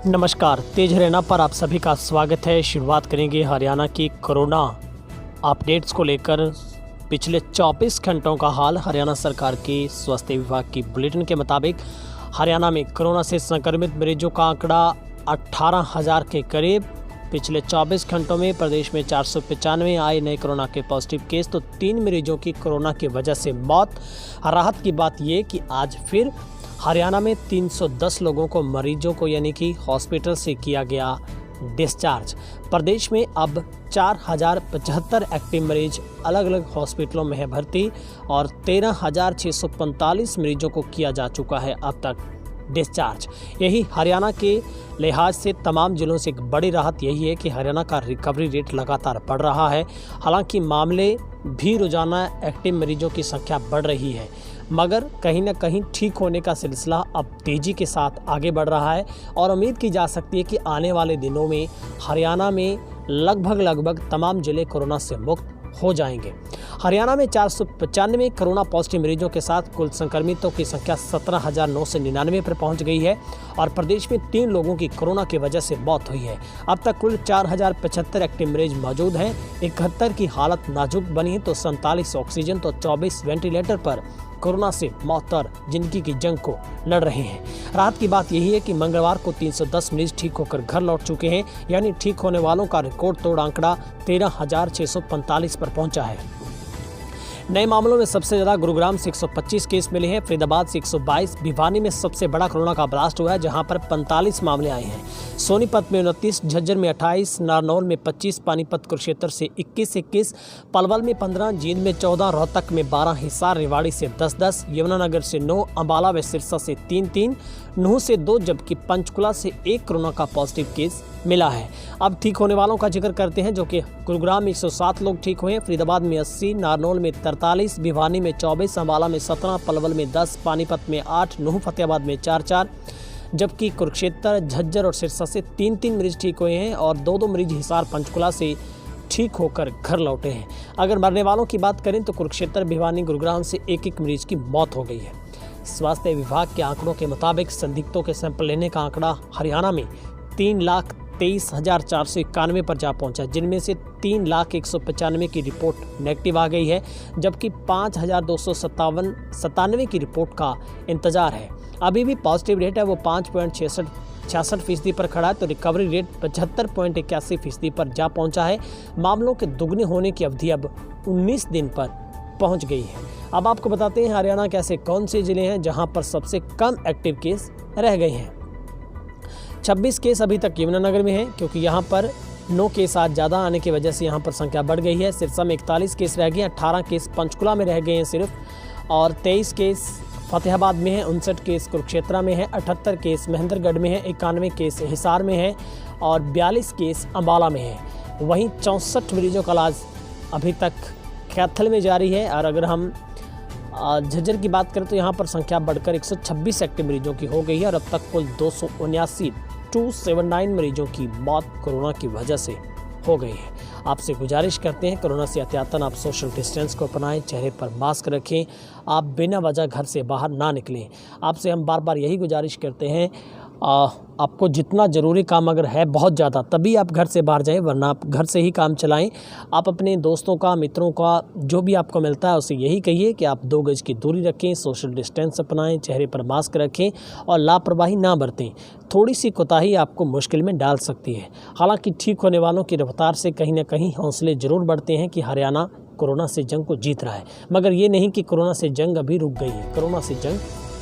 नमस्कार, तेज हरियाणा पर आप सभी का स्वागत है। शुरुआत करेंगे हरियाणा की कोरोना अपडेट्स को लेकर। पिछले 24 घंटों का हाल हरियाणा सरकार के स्वास्थ्य विभाग की बुलेटिन के मुताबिक हरियाणा में कोरोना से संक्रमित मरीजों का आंकड़ा 18,000 के करीब। पिछले 24 घंटों में प्रदेश में 495 आए नए कोरोना के पॉजिटिव केस, तो 3 मरीजों की कोरोना की वजह से मौत। राहत की बात यह कि आज फिर हरियाणा में 310 लोगों को मरीजों को यानी कि हॉस्पिटल से किया गया डिस्चार्ज। प्रदेश में अब 4,075 एक्टिव मरीज अलग अलग हॉस्पिटलों में है भर्ती और 13,645 मरीजों को किया जा चुका है अब तक डिस्चार्ज। यही हरियाणा के लिहाज से तमाम जिलों से एक बड़ी राहत यही है कि हरियाणा का रिकवरी रेट लगातार बढ़ रहा है। हालांकि मामले भी रोजाना एक्टिव मरीजों की संख्या बढ़ रही है, मगर कहीं ना कहीं ठीक होने का सिलसिला अब तेज़ी के साथ आगे बढ़ रहा है और उम्मीद की जा सकती है कि आने वाले दिनों में हरियाणा में लगभग तमाम जिले कोरोना से मुक्त हो जाएंगे। हरियाणा में 495 कोरोना पॉजिटिव मरीजों के साथ कुल संक्रमितों की संख्या 17,999 पर पहुंच गई है और प्रदेश में 3 लोगों की कोरोना की वजह से मौत हुई है। अब तक कुल 4,075 एक्टिव मरीज मौजूद हैं। 71 की हालत नाजुक बनी है, तो 47 ऑक्सीजन तो 24 वेंटिलेटर पर कोरोना से मौत और जिंदगी की जंग को लड़ रहे हैं। राहत की बात यही है कि मंगलवार को 310 मरीज ठीक होकर घर लौट चुके हैं, यानी ठीक होने वालों का रिकॉर्ड तोड़ आंकड़ा 13,645 पर पहुंचा है। नए मामलों में सबसे ज्यादा गुरुग्राम से 125 केस मिले हैं, फरीदाबाद से 122, भिवानी में सबसे बड़ा कोरोना का ब्लास्ट हुआ है जहां पर 45 मामले आए हैं। सोनीपत में 29, झज्जर में 28, नारनौल में 25, पानीपत कुरुक्षेत्र से 21, पलवल में 15, जींद में 14, रोहतक में 12, हिसार रेवाड़ी से 10, यमुनानगर से 9, अम्बाला व सिरसा से 3, नूंह से 2, जबकि पंचकुला से 1 कोरोना का पॉजिटिव केस मिला है। अब ठीक होने वालों का जिक्र करते हैं, जो कि गुरुग्राम में 107 लोग ठीक हुए, फरीदाबाद में 80, नारनौल में 43, भिवानी में 24, अम्बाला में 17, पलवल में 10, पानीपत में 8, नूंह फतेहाबाद में 4, जबकि कुरुक्षेत्र, झज्जर और सिरसा से 3 मरीज ठीक हुए हैं और 2 मरीज हिसार पंचकुला से ठीक होकर घर लौटे हैं। अगर मरने वालों की बात करें तो कुरुक्षेत्र, भिवानी, गुरुग्राम से 1 मरीज की मौत हो गई है। स्वास्थ्य विभाग के आंकड़ों के मुताबिक संदिग्धों के सैंपल लेने का आंकड़ा हरियाणा में 3,23,491 पर जा पहुंचा, जिनमें से 3,195 की रिपोर्ट नेगेटिव आ गई है, जबकि 5,297 की रिपोर्ट का इंतजार है। अभी भी पॉजिटिव रेट है वो 5.66% पर खड़ा है, तो रिकवरी रेट 75.81% पर जा पहुंचा है। मामलों के दुगने होने की अवधि अब 19 दिन पर पहुंच गई है। अब आपको बताते हैं हरियाणा के ऐसे कौन से जिले हैं जहां पर सबसे कम एक्टिव केस रह गए हैं। 26 केस अभी तक यमुनानगर में हैं, क्योंकि यहां पर 9 केस आज ज़्यादा आने की वजह से यहां पर संख्या बढ़ गई है। सिरसा में 41 केस रह गए, 18 केस पंचकुला में रह गए हैं सिर्फ, और 23 केस फतेहाबाद में है, 59 केस कुरुक्षेत्र में है, 78 केस महेंद्रगढ़ में है, 91 केस हिसार में है और 42 केस अम्बाला में है। वहीं 64 मरीजों का इलाज अभी तक कैथल में जारी है। और अगर हम झज्जर की बात करें तो यहाँ पर संख्या बढ़कर 126 एक्टिव मरीजों की हो गई है और अब तक कुल 279 मरीजों की मौत कोरोना की वजह से हो गई है। आपसे गुजारिश करते हैं, कोरोना से एहतियातन आप सोशल डिस्टेंस को अपनाएं, चेहरे पर मास्क रखें, आप बिना वजह घर से बाहर ना निकलें। आपसे हम बार बार यही गुजारिश करते हैं, आपको जितना ज़रूरी काम अगर है बहुत ज़्यादा, तभी आप घर से बाहर जाएं, वरना आप घर से ही काम चलाएं। आप अपने दोस्तों का, मित्रों का, जो भी आपको मिलता है उसे यही कहिए कि आप 2 गज की दूरी रखें, सोशल डिस्टेंस अपनाएं, चेहरे पर मास्क रखें और लापरवाही ना बरतें। थोड़ी सी कोताही आपको मुश्किल में डाल सकती है। हालांकि ठीक होने वालों की रफ्तार से कहीं ना कहीं हौसले ज़रूर बढ़ते हैं कि हरियाणा कोरोना से जंग को जीत रहा है, मगर ये नहीं कि कोरोना से जंग अभी रुक गई है, कोरोना से जंग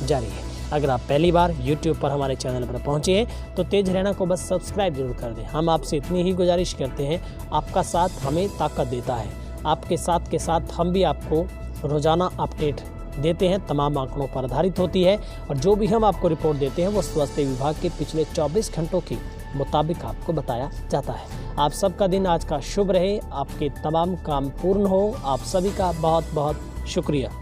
जारी है। अगर आप पहली बार YouTube पर हमारे चैनल पर पहुंचे हैं तो तेज हरियाणा को बस सब्सक्राइब जरूर कर दें। हम आपसे इतनी ही गुजारिश करते हैं, आपका साथ हमें ताकत देता है। आपके साथ के साथ हम भी आपको रोजाना अपडेट देते हैं, तमाम आंकड़ों पर आधारित होती है और जो भी हम आपको रिपोर्ट देते हैं वो स्वास्थ्य विभाग के पिछले 24 घंटों के मुताबिक आपको बताया जाता है। आप सबका दिन आज का शुभ रहे, आपके तमाम काम पूर्ण हो। आप सभी का बहुत बहुत शुक्रिया।